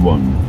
1.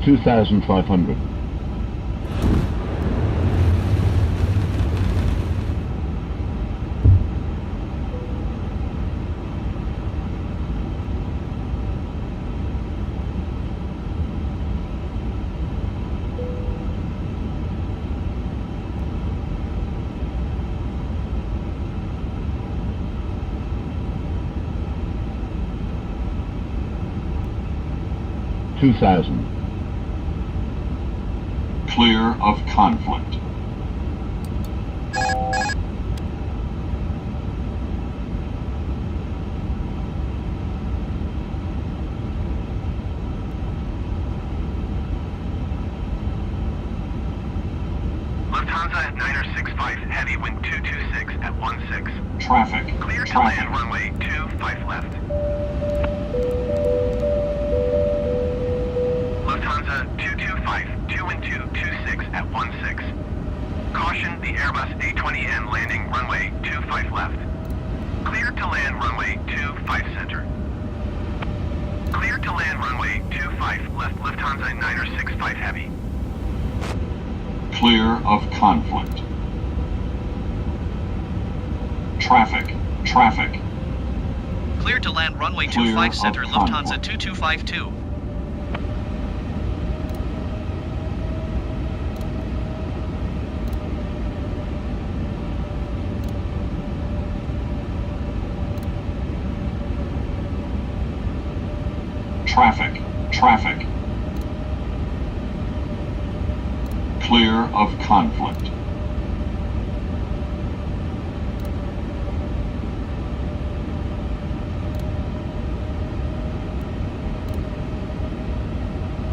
2,500. Clear of conflict. Lufthansa 965, heavy wind 226 at 16. Traffic. Clear to land runway 25 left. Lufthansa 225, 2 and 226 at 16. Caution, the Airbus A20N landing runway 25 left. Clear to land runway 25 center. Clear to land runway 25 left, Lufthansa 965 heavy. Clear of conflict. Traffic. Traffic. Clear to land runway Clear 25 center, of Lufthansa conflict. 2252. Traffic. Traffic. Clear of conflict.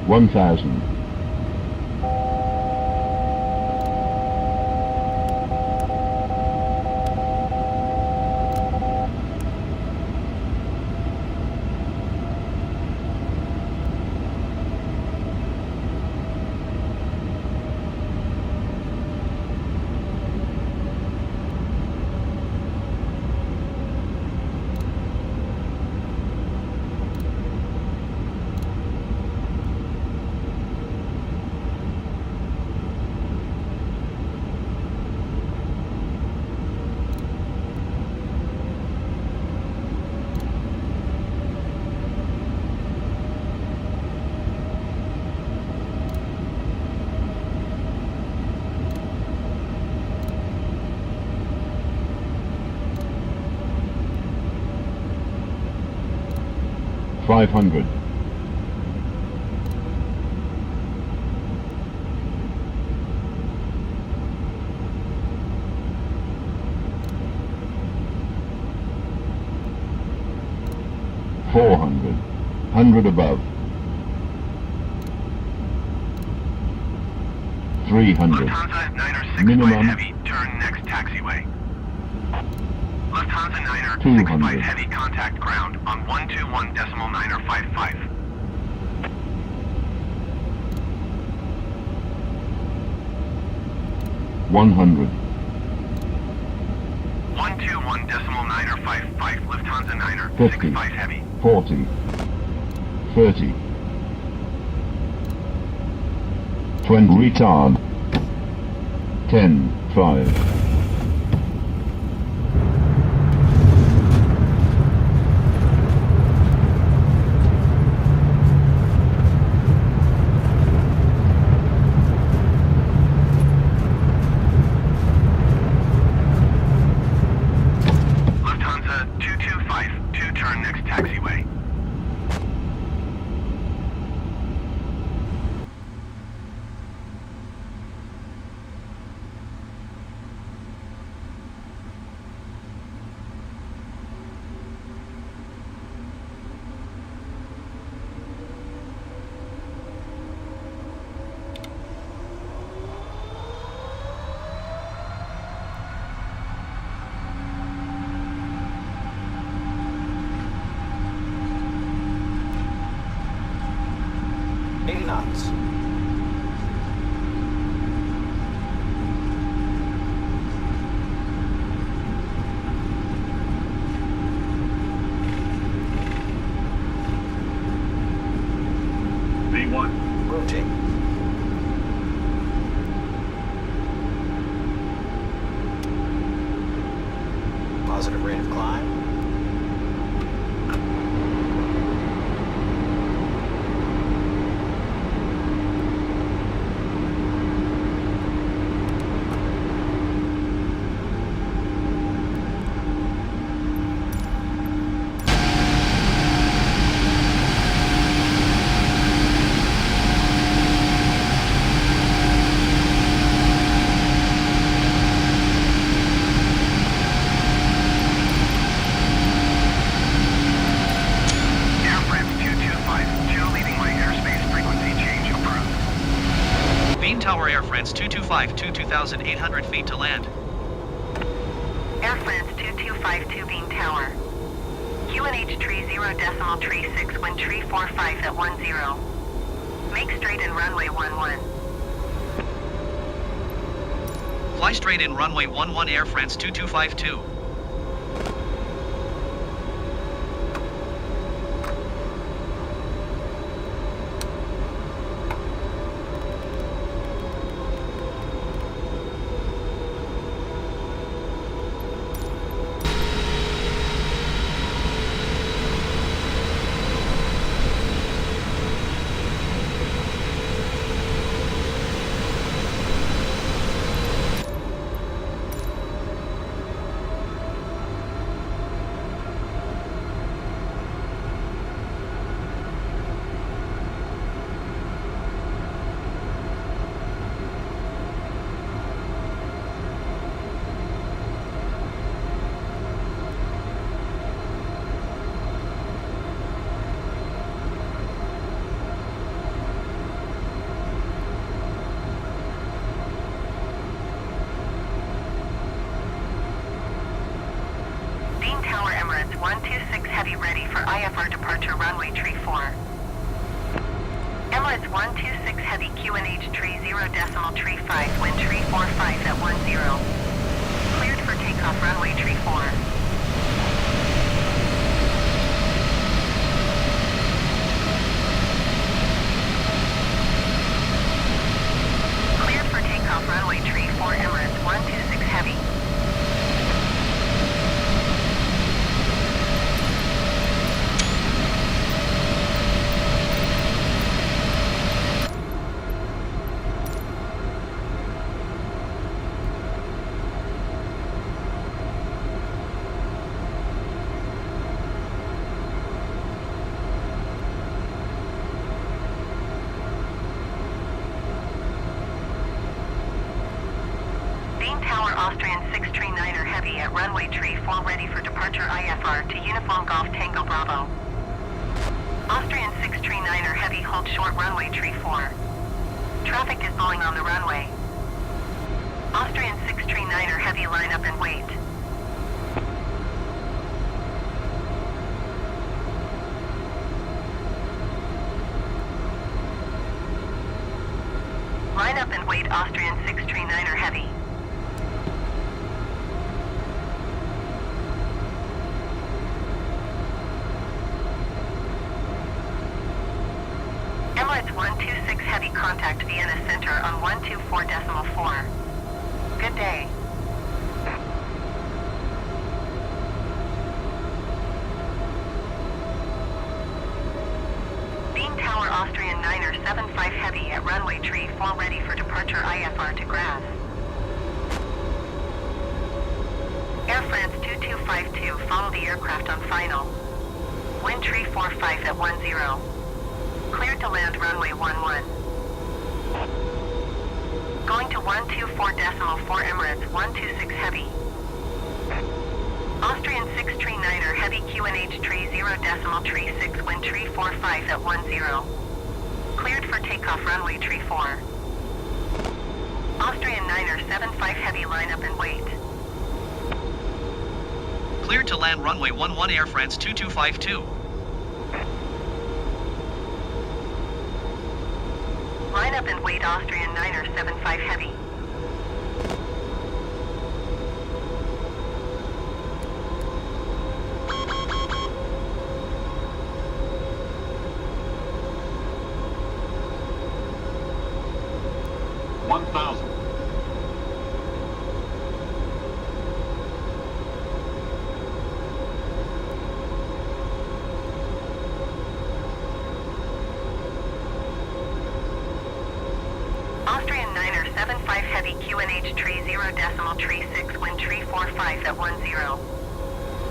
One thousand. Five hundred. Four hundred. 100 above. 300. Lufthansa 965 Minimum. heavy, turn next taxiway. Lufthansa 965 200. heavy, contact ground on 121.955. 100. 121.955, Lufthansa 50. 965 heavy. 40. 30. 20. Retard. 10. 5. 2252, 2,800 feet to land. Air France 2252 beam tower. QNH tree 0 decimal tree 6 wind tree 45 at 10. Make straight in runway 11. Fly straight in runway 11 Air France 2252. Emirates 126 Heavy ready for IFR departure runway tree 4. Emirates 126 Heavy QNH tree 0 decimal tree 5 wind tree 45 at 10. Cleared for takeoff runway tree 4. Cleared for takeoff runway tree 4 Emirates 126 Heavy. Austrian 639er Heavy at runway tree 4 ready for departure IFR to Uniform Golf Tango Bravo. Austrian 639er Heavy hold short runway tree 4. Traffic is blowing on the runway. Austrian 639er Heavy line up and wait. Line up and wait Austrian 639er Heavy. Emirates 126 Heavy contact Vienna Center on 124.4. Good day. Beam Tower Austrian 9er 75 Heavy at runway tree 4 ready for departure IFR to grass. Air France 2252 follow the aircraft on final. Wind tree 45 at 10. Cleared to land runway 11. Going to 124.4 Emirates 126 Heavy. Austrian 639er Heavy QNH tree 0 decimal tree 6 wind tree 45 at 10. Cleared for takeoff runway tree 4. Austrian 9er 75 Heavy line up and wait. Cleared to land runway 11 Air France 2252. Line up and wait Austrian 9er 75 Heavy. Austrian 9er 75 Heavy QNH tree 0 decimal tree 6 wind tree 45 at 10.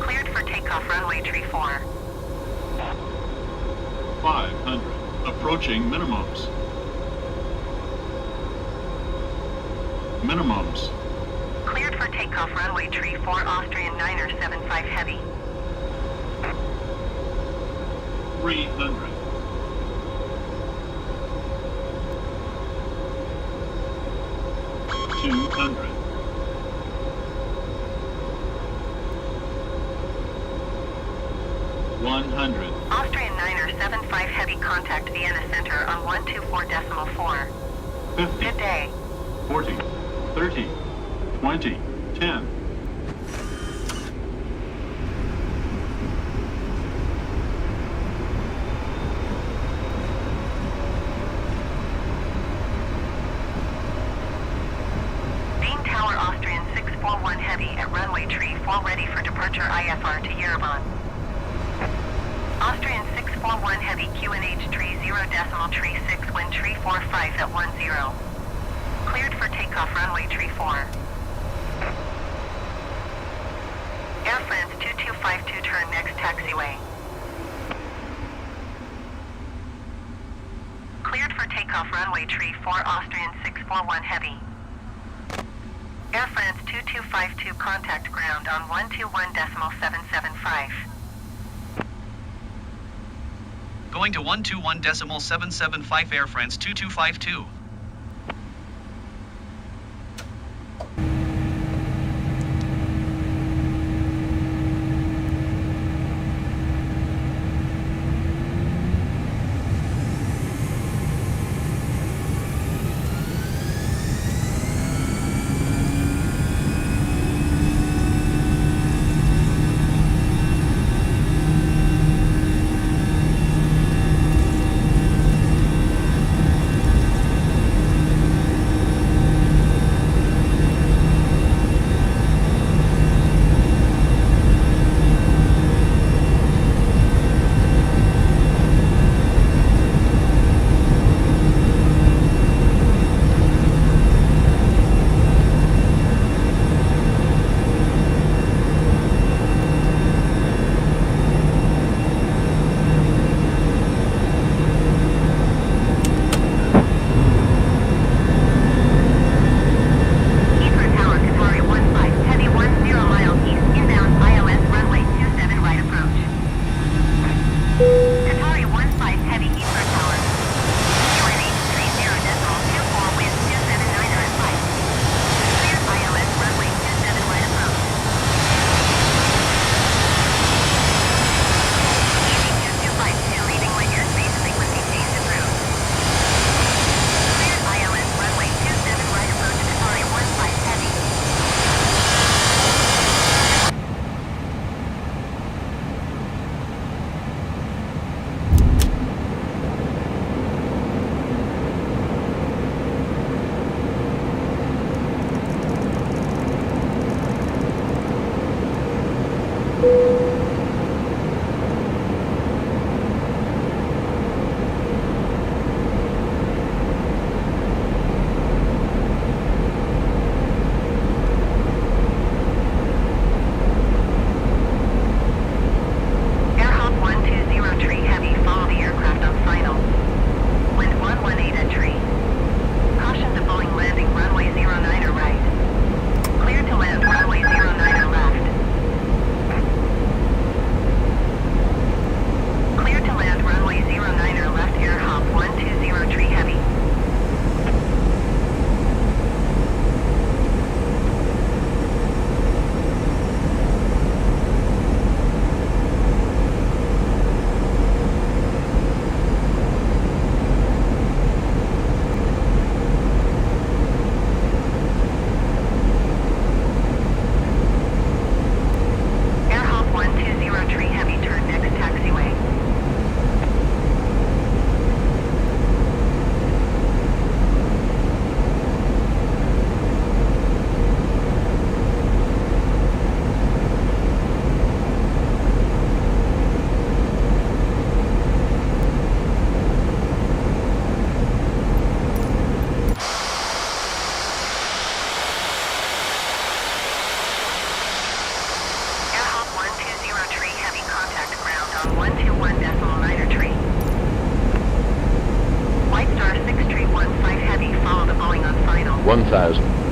Cleared for takeoff runway tree 4. 500. Approaching minimums. Minimums. Cleared for takeoff runway tree 4 Austrian 9er 75 Heavy. 300. 200. Austrian 9er 75 heavy contact Vienna Center on 124.4. 50, Good day. 40, 30, 20, 10. Beam Tower Austrian 641 heavy at runway tree 4 ready for departure IFR to Yerevan. Austrian 641 heavy QNH tree 0.36 wind tree 45 at 10. Cleared for takeoff runway tree 4. Air France 2252 turn next taxiway. Cleared for takeoff runway tree 4 Austrian 641 heavy. Air France 2252 contact ground on 121.775. Going to 121.775 Air France 2252.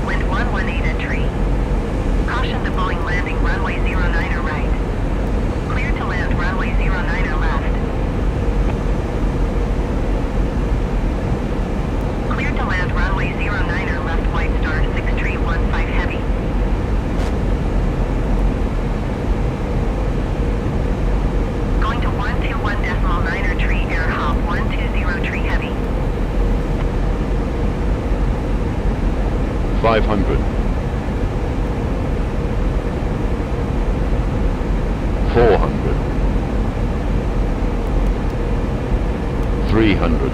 Wind 118 at tree. Caution the Boeing landing runway 09er right. Clear to land runway 09er left. Clear to land runway 09er left White Star 6315 heavy. Going to 121.9er tree air hop 120 tree heavy. 500. 400. 300.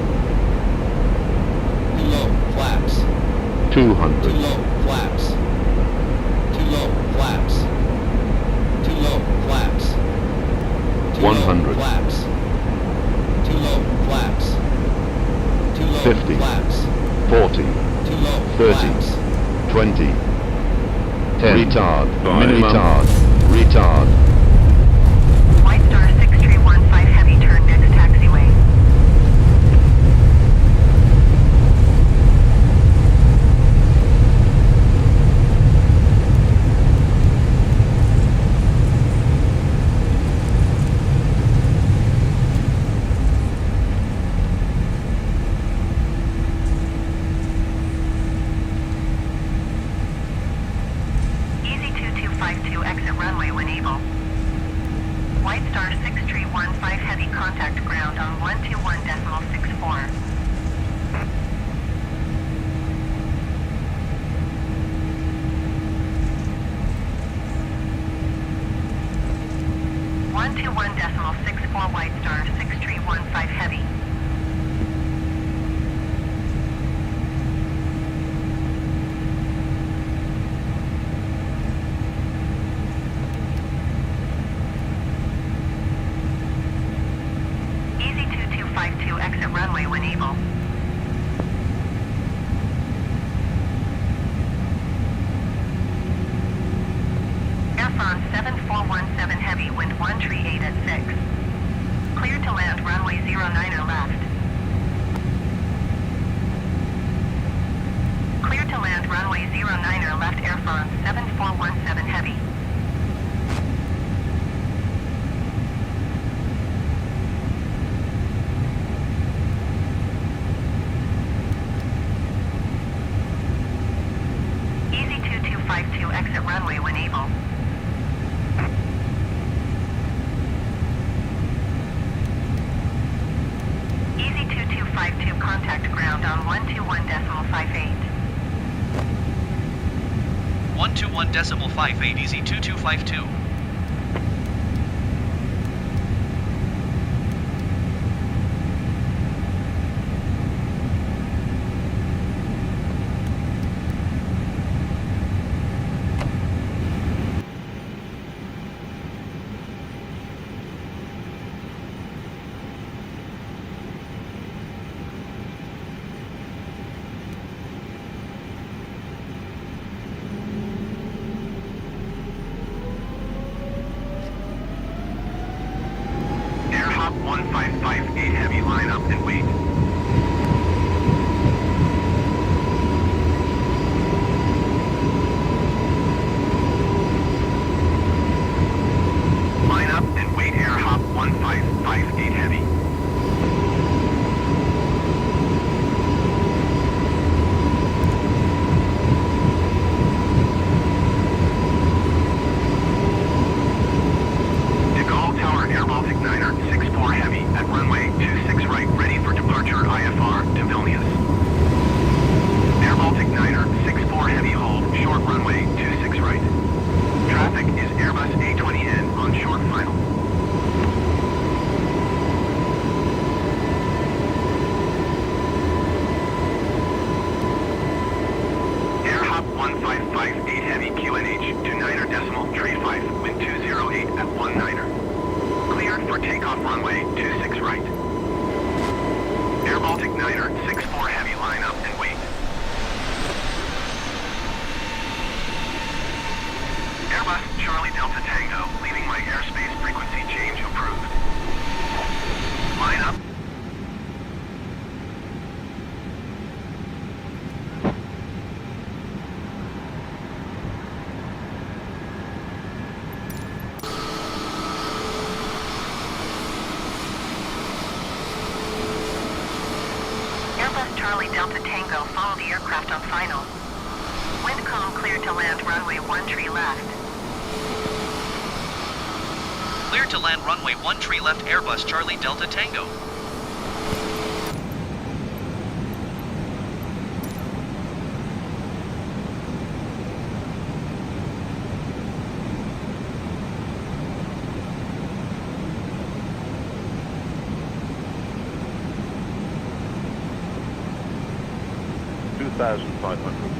Too low, flaps. 200. Too low, flaps. Too low, flaps. Too low, flaps. Too 100. low, flaps. Too low, flaps. Too low, 50. flaps. 40. Too low, 30. flaps. 20. 10. Retard. Five. Retard. Retard. White Star 6315 heavy turn next taxiway. Easy 2252 exit runway when able. White Star 6315 heavy contact ground on 121.64. One two one decimal 64 White Star 6315 heavy. Easy 2252 exit runway when able. Air France 7417 heavy wind 138 at 6. Clear to land runway 09er left. Clear to land runway 09er left Air France 7417 heavy. Easy 2252 exit runway when able. Easy 2252 contact ground on 121.58. 121.58 easy 2252. Air hop 1558 heavy line up and wait. Line up and wait air hop 1558 heavy. De Gaulle Tower Air Baltic 9er 64 heavy at runway 26 right ready for departure IFR to Vilnius. Air Baltic 9er 64 heavy hold short runway 26 right. Traffic is Airbus A20N on short final. Air hop 1558 heavy QNH to 9er decimal tree 5 wind 208 at 19er. Cleared for takeoff runway 26 right. Air Baltic 9er 64 heavy line up and wait. Airbus Charlie Delta Tango leaving my airspace frequency change approved. Line up. Airbus Charlie Delta Delta Tango, follow the aircraft on final. Wind calm clear to land runway 13 left. Clear to land runway 13 left Airbus Charlie Delta Tango. $2,500.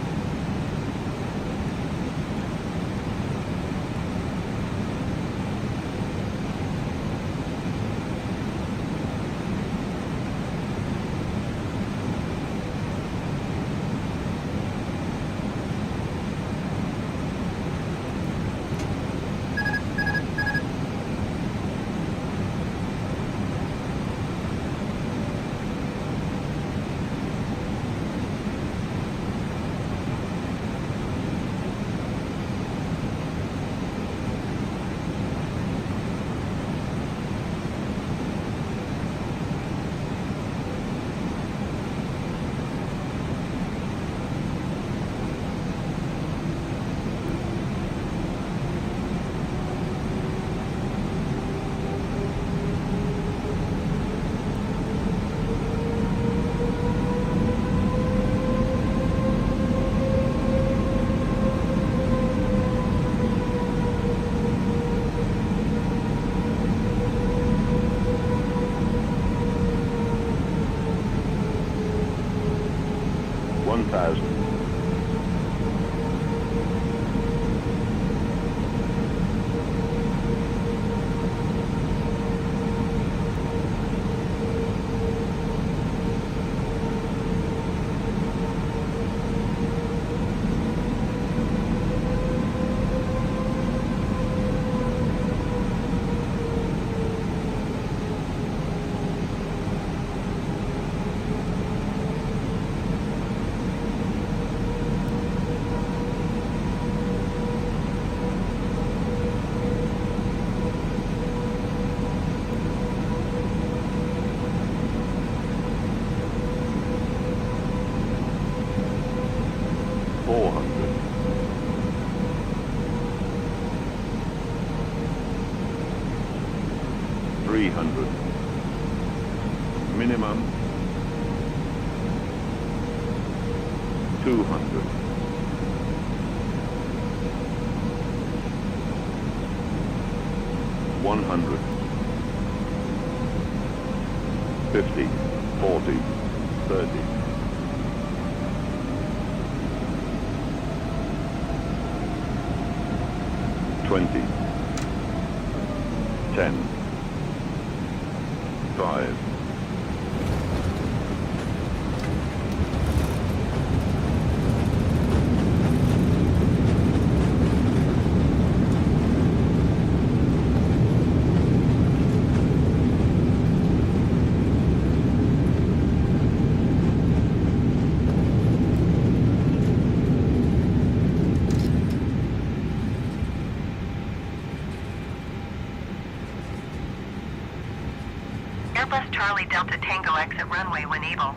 Minimum 200. $100. 50, 40, 30. 20, 10, 5. Airbus Charlie Delta Tango exit runway when able.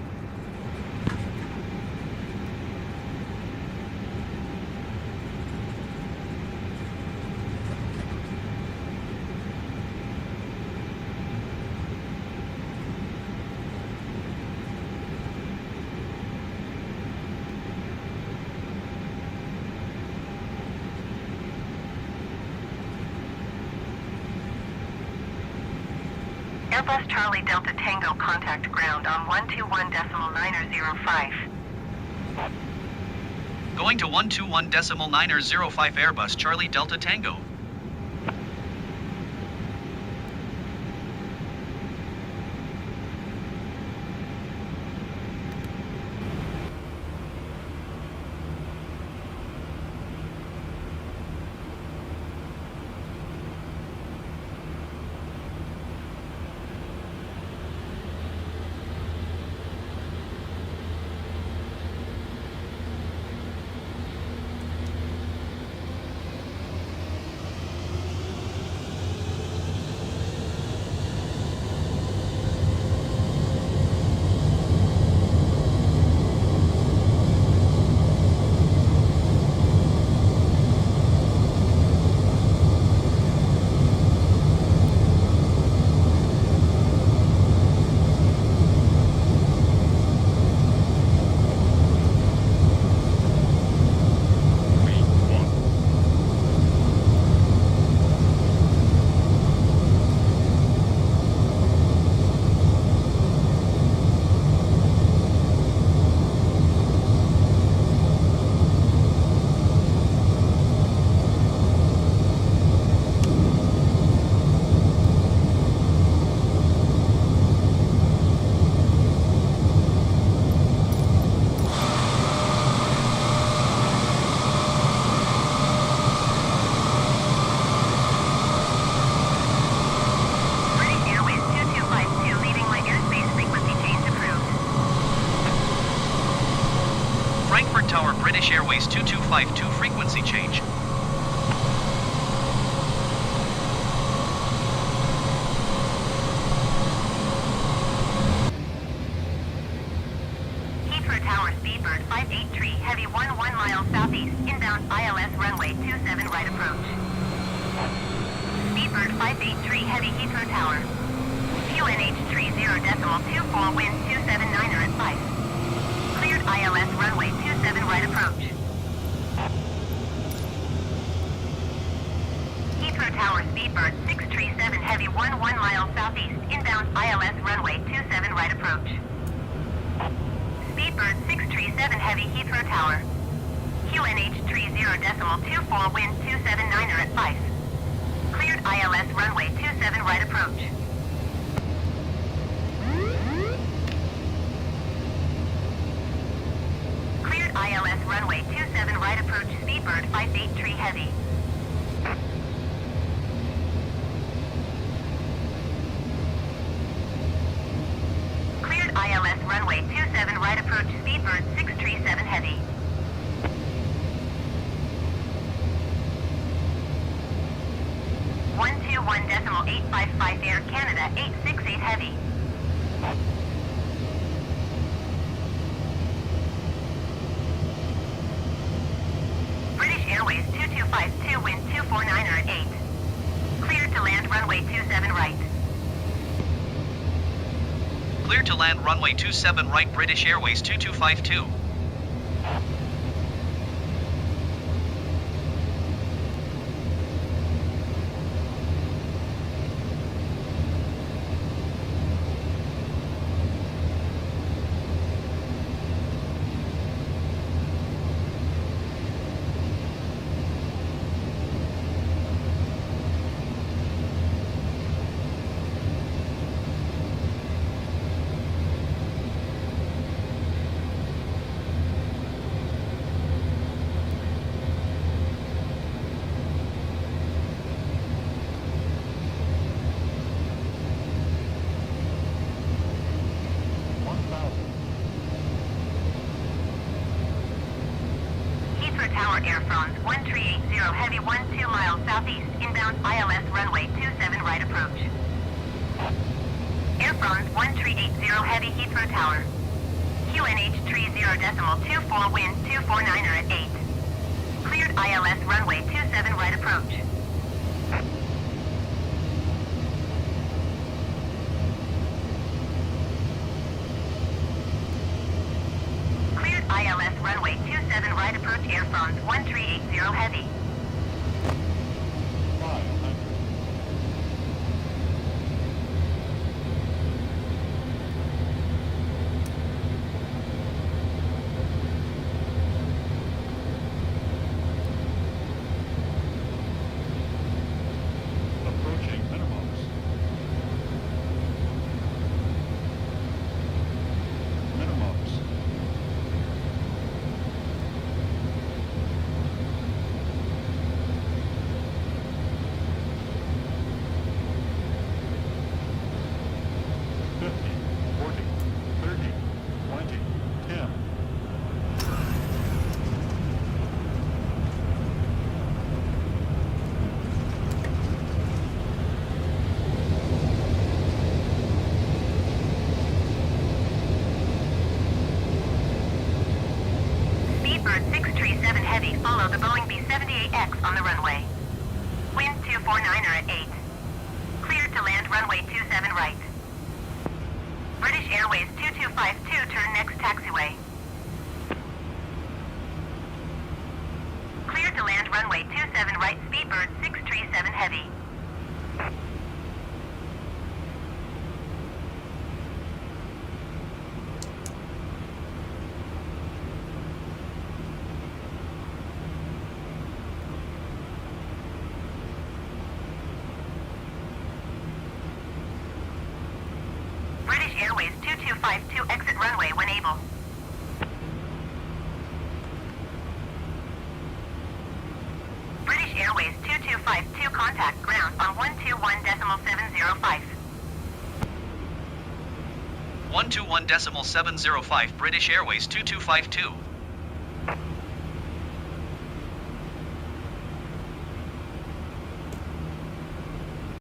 Airbus Charlie Delta Tango contact ground on 121.905. Going to 121.905 Airbus Charlie Delta Tango. Airways 2252 frequency change. Heathrow Tower, Speedbird 583, heavy 11 miles southeast, inbound ILS runway 27 right approach. Speedbird 583, heavy Heathrow Tower. QNH 30.24, wind 279er at 5. Cleared ILS runway 27 right approach. Heathrow Tower, Speedbird 637, heavy 11 miles southeast, inbound ILS runway 27 right approach. Speedbird 637, heavy Heathrow Tower. QNH 30.24, wind 279er at 5. Cleared ILS runway 27 right approach. Cleared ILS runway 27 right approach, Speedbird 583 heavy. Cleared ILS runway 27 right approach, Speedbird 637 heavy. One 121.855 Air Canada 868 heavy. British Airways 2252, wind 249er at 8. Cleared to land runway 27 right. Clear to land runway 27 right, British Airways 2252. Tower Air France 1380, heavy 12 miles southeast, inbound ILS runway 27 right approach. Air France 1380, heavy Heathrow Tower. QNH 30.24, wind 249er at 8. Cleared ILS runway 27 right approach. ILS runway 27 right approach, Air France 1380 heavy. Approaching minimums. Minimums. Speedbird 637 heavy, follow the Boeing B-78X on the runway. Wind 249er at 8. Cleared to land runway 27 right. British Airways 2252, turn next taxiway. Cleared to land runway 27 right, Speedbird 637 heavy. British Airways 2252, exit runway when able. British Airways 2252, contact ground on 121.705. 121.705, British Airways 2252.